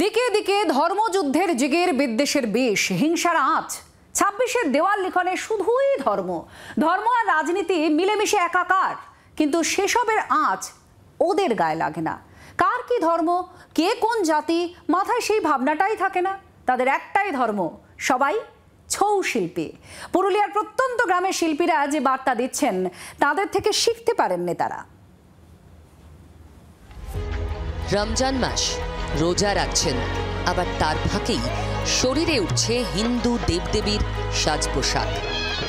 দিকে দিকে ধর্মযুদ্ধের জিগের বিদ্বেষের বিষ, হিংসার আঁচ। 26-এর দেওয়াল লিখনে শুধুই ধর্ম আর রাজনীতি মিলেমিশে একাকার। কিন্তু সেসবের আঁচ ওদের গায়ে লাগে না। কার কি ধর্ম, কে কোন জাতি, মাথায় সেই ভাবনাটাই থাকে না। তাদের একটাই ধর্ম, সবাই ছৌ শিল্পী। পুরুলিয়ার প্রত্যন্ত গ্রামের শিল্পীরা যে বার্তা দিচ্ছেন, তাদের থেকে শিখতে পারেন নেতারা। রমজান মাস, রোজা রাখছেন, আবার তার ফাঁকেই শরীরে উঠছে হিন্দু দেবদেবীর সাজ পোশাক।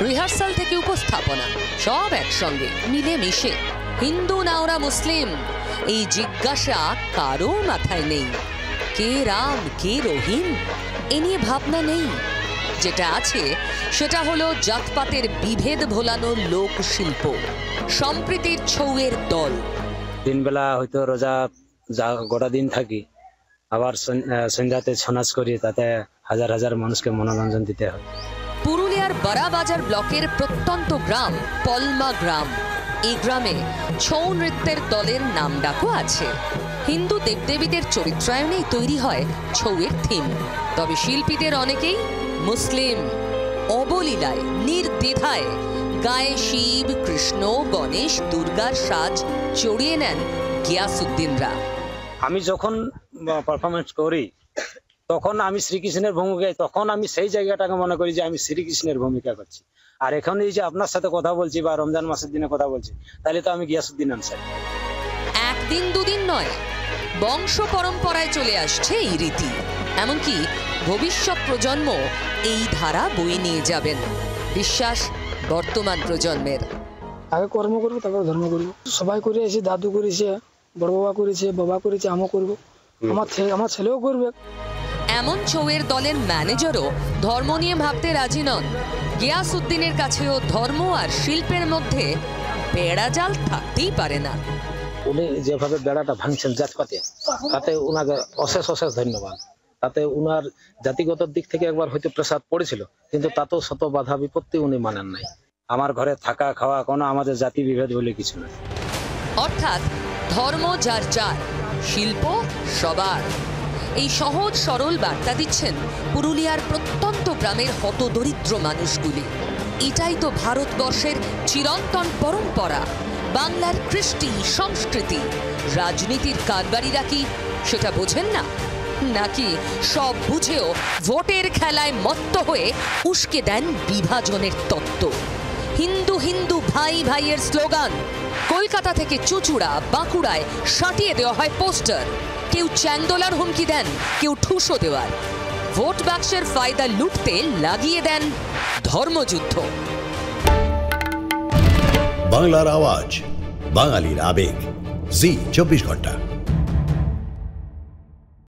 রিহার্সাল থেকে উপস্থাপনা সব একসঙ্গে মিলে মিশে। হিন্দু না ওরা মুসলিম, এই জিজ্ঞাসা কারো মাথায় নেই। কে রাম কে রহিম এ নিয়ে ভাবনা নেই। যেটা আছে সেটা হলো জাতপাতের বিভেদ ভোলানো লোকশিল্প, সম্প্রীতির ছৌয়ের দল। দিনবেলা হয়তো রোজা গোটা দিন থাকি, আবার সন্ধ্যাতে ছৌ নাচ করি, তাতে হাজার হাজার মানুষকে মনোরঞ্জন দিতে হয়। পুরুলিয়ার বারাবাজার ব্লকের প্রত্যন্ত গ্রাম পলমা গ্রাম। এই গ্রামে ছৌ নৃত্যের দলের নামডাকও আছে। হিন্দু দেবদেবীদের চরিত্রায়নেই তৈরি হয় ছৌয়ের থিম। তবে শিল্পীদের অনেকেই মুসলিম। অবলীলায় নির্দ্বিধায় গায়ে শিব, কৃষ্ণ, গণেশ, দুর্গার সাজ চড়িয়ে নেন গিয়াসউদ্দিনরা। আমি যখন পারফরমেন্স করি তখন আমি শ্রীকৃষ্ণের ভূমিকায়, তখন আমি সেই জায়গাটাকে মনে করি যে আমি শ্রীকৃষ্ণের ভূমিকা করছি। আর এখন এই যে আপনার সাথে কথা বলছি বা রমজান মাসের দিনে কথা বলছি, তাহলে তো আমি গিয়াসউদ্দিন আনসারী। একদিন দুদিন নয়, বংশ পরম্পরায় চলে আসছে এই রীতি। এমনকি ভবিষ্যৎ প্রজন্ম এই ধারা বয়ে নিয়ে যাবেন, বিশ্বাস বর্তমান প্রজন্মের। আগে কর্ম করবো, তারপর ধর্ম করবো। সবাই করে এসে, দাদু করেছে, বড় বাবা করেছে, বাবা করেছে, আমিও করবো, আমার ছেলেও করবে। এমন ছৌয়ের দলের ম্যানেজারও ধর্ম নিয়ে ভাবতে রাজি নন। গিয়াসউদ্দিনের কাছেও ধর্ম আর শিল্পের মধ্যে বেড়াজাল থাকতেই পারে না। উনি যেভাবে বেড়াটা ভাঙছেন জাতপাতে, তাতে ওনাকে অশেষ অশেষ ধন্যবাদ। তাতে উনার জাতিগত দিক থেকে একবার হয়তো প্রসাদ পড়েছিল, কিন্তু তাতেও শত বাধা বিপত্তি উনি মানেন নাই। আমার ঘরে থাকা খাওয়া কোনো আমাদের জাতি বিভেদ বলে কিছু নয়। অর্থাৎ ধর্ম যার যার, শিল্প সবার। এই সহজ সরল বার্তা দিচ্ছেন পুরুলিয়ার প্রত্যন্ত গ্রামের হতদরিদ্র মানুষগুলি। এটাই তো ভারতবর্ষের চিরন্তন পরম্পরা, বাংলার কৃষ্টি সংস্কৃতি। রাজনীতির কারবারিরা কি সেটা বোঝেন না? নাকি সব বুঝেও ভোটের খেলায় মত্ত হয়ে উস্কে দেন বিভাজনের তত্ত্ব? হিন্দু হিন্দু ভাই ভাইয়ের স্লোগান কলকাতা থেকে চুঁচুড়া বাঁকুড়ায় সাঁটিয়ে দেওয়া হয় পোস্টার। কেউ চ্যাংদোলার হুমকি দেন, কেউ ঠুসো দেওয়ার। ভোট বাক্সের ফায়দা লুটতে লাগিয়ে দেন ধর্মযুদ্ধ। বাংলার আওয়াজ, বাঙালির আবেগ, জি 24 ঘন্টা।